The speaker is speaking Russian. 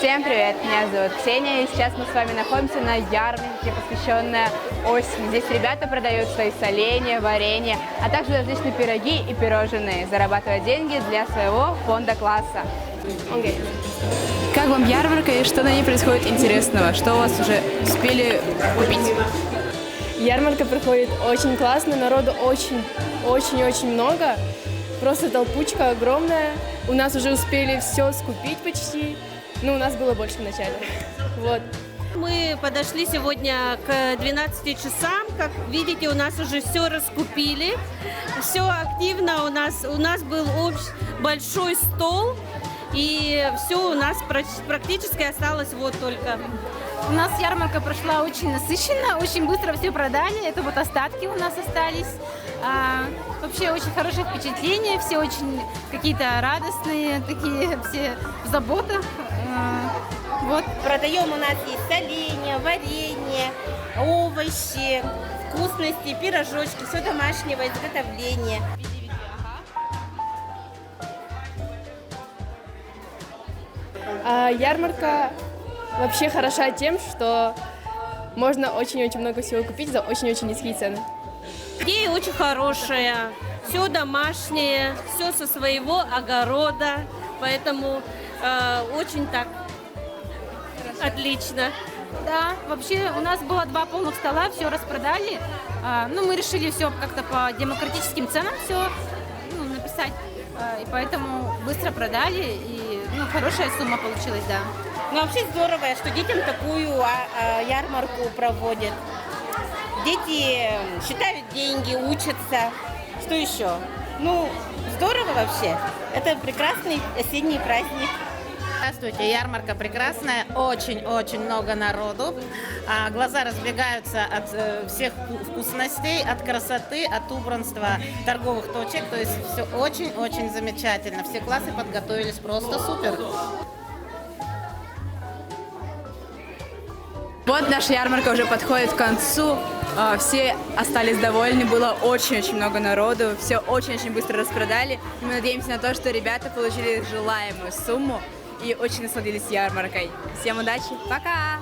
Всем привет, меня зовут Ксения, и сейчас мы с вами находимся на ярмарке, посвященной осени. Здесь ребята продают свои соленья, варенье, а также различные пироги и пирожные, зарабатывая деньги для своего фонда класса. Okay. Как вам ярмарка и что на ней происходит интересного? Что у вас уже успели купить? Ярмарка проходит очень классно, народу очень много. Просто толпучка огромная. У нас уже успели все скупить почти. Ну, у нас было больше в начале. Вот. Мы подошли сегодня к 12 часам. Как видите, у нас уже все раскупили. Все активно. У нас был большой стол. И все у нас практически осталось вот только. У нас ярмарка прошла очень насыщенно, очень быстро все продали. Это вот остатки у нас остались. Вообще очень хорошее впечатление, все очень какие-то радостные, такие все в заботах. Вот. Продаем у нас есть соленья, варенье, овощи, вкусности, пирожочки, все домашнего изготовления. Ярмарка вообще хороша тем, что можно очень-очень много всего купить за очень-очень низкие цены. Идея очень хорошая, все домашнее, все со своего огорода, поэтому очень так отлично. Да, вообще у нас было 2 полных стола, все распродали. Ну, мы решили все как-то по демократическим ценам все написать, и поэтому быстро продали, и хорошая сумма получилась, да. Ну, вообще здорово, что детям такую ярмарку проводят. Дети считают деньги, учатся. Что еще? Ну, здорово вообще. Это прекрасный осенний праздник. Здравствуйте, ярмарка прекрасная, очень много народу, глаза разбегаются от всех вкусностей, от красоты, от убранства торговых точек, то есть все очень замечательно, все классы подготовились просто супер. Вот наша ярмарка уже подходит к концу, все остались довольны, было очень много народу, все очень быстро распродали. И мы надеемся на то, что ребята получили желаемую сумму и очень насладились ярмаркой. Всем удачи, пока!